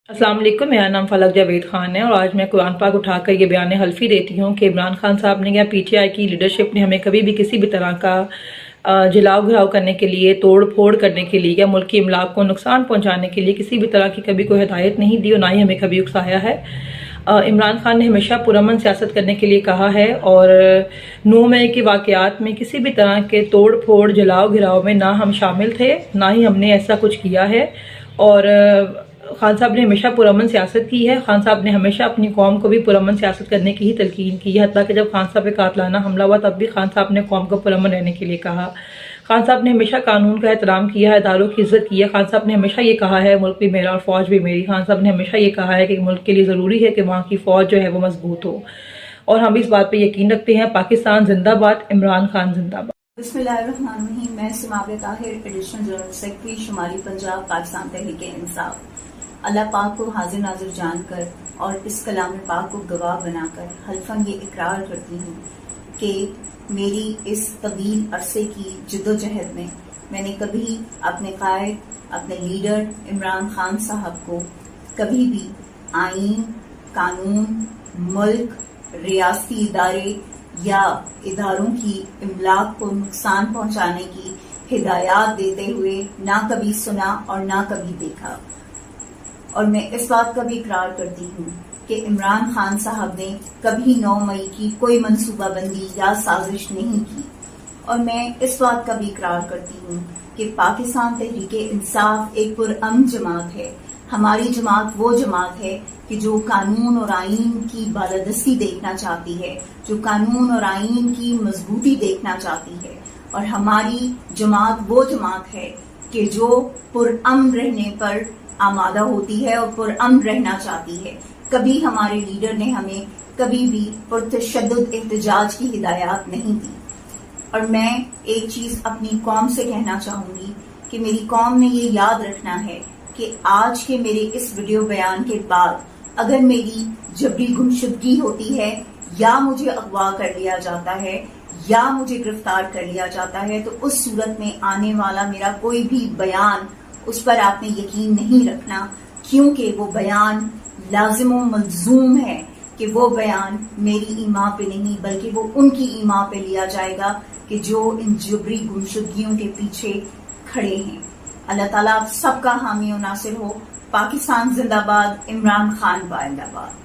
अस्सलाम वालेकुम, मेरा नाम फलक जावेद खान है और आज मैं कुरान पाक उठाकर ये बयान हल्फी देती हूँ कि इमरान खान साहब ने या पीटीआई की लीडरशिप ने हमें कभी भी किसी भी तरह का जलाव घिराव करने के लिए, तोड़ फोड़ करने के लिए या मुल्क की इमलाक को नुकसान पहुँचाने के लिए किसी भी तरह की कभी कोई हिदायत नहीं दी और ना ही हमें कभी उकसाया है। इमरान खान ने हमेशा पुरअमन सियासत करने के लिए कहा है और 9 मई के वाक़यात में किसी भी तरह के तोड़ फोड़ जलाव घिराव में ना हम शामिल थे, ना ही हमने ऐसा कुछ किया है। और खान साहब ने हमेशा पुरअमन सियासत की है। खान साहब ने हमेशा अपनी कौम को भी पुरअमन सियासत करने की ही तलकीन की है। हत्ता कि जब खान साहब पे कातलाना हमला हुआ तब भी खान साहब ने कौम को पुरअमन रहने के लिए कहा। खान साहब ने हमेशा कानून का एहतराम किया है, इदारों की इज्जत की है। खान साहब ने हमेशा ये कहा है मुल्क भी मेरा और फौज भी मेरी। खान साहब ने हमेशा ये कहा है कि मुल्क के लिए ज़रूरी है कि वहाँ की फौज जो है वो मजबूत हो और हम इस बात पर यकीन रखते हैं। पाकिस्तान जिंदाबाद, इमरान खान जिंदाबाद। बिस्मिल्लाहिर्रहमानिर्रहीम। मैं समाबे ताहिर, एडिशनल जनरल सेक्रेटरी शुमाली पंजाब, पाकिस्तान तहरीक-ए-इंसाफ। अल्लाह पाक को हाजिर नाजिर जानकर और इस कलाम पाक को गवाह बनाकर हल्फन ये इकरार करती हूँ कि मेरी इस तवील अरसे की जद्दोजहद में मैंने कभी अपने कायद, अपने लीडर इमरान खान साहब को कभी भी आईन, कानून, मुल्क, रियासती इदारे या इदारों की इमलाक को नुकसान पहुंचाने की हिदायत देते हुए ना कभी सुना और ना कभी देखा। और मैं इस बात का भी इकरार करती हूँ कि इमरान खान साहब ने कभी 9 मई की कोई मंसूबाबंदी या साजिश नहीं की। और मैं इस बात का भी इकरार करती हूँ कि पाकिस्तान तहरीक-ए-इंसाफ एक पुरअमन जमात है। हमारी जमात वो जमात है कि जो कानून और आईन की बालादस्ती देखना चाहती है, जो कानून और आईन की मजबूती देखना चाहती है। और हमारी जमात वो जमात है कि जो पुरअमन रहने पर आमादा होती है और पुरअमन रहना चाहती है। कभी हमारे लीडर ने हमें कभी भी पुरतशद्दुद एहतजाज की हिदायत नहीं दी। और मैं एक चीज अपनी कौम से कहना चाहूंगी कि मेरी कौम ने ये याद रखना है कि आज के मेरे इस वीडियो बयान के बाद अगर मेरी जबरी गुमशुदगी होती है या मुझे अगवा कर लिया जाता है या मुझे गिरफ्तार कर लिया जाता है, तो उस सूरत में आने वाला मेरा कोई भी बयान उस पर आपने यकीन नहीं रखना, क्योंकि वो बयान लाजिम व मलजूम है कि वो बयान मेरी ईमा पे नहीं बल्कि वो उनकी ईमा पे लिया जाएगा कि जो इन जबरी गुमशुदगियों के पीछे खड़े हैं। अल्लाह ताला आप सबका हामी और नासिर हो। पाकिस्तान जिंदाबाद, इमरान खान जिंदाबाद।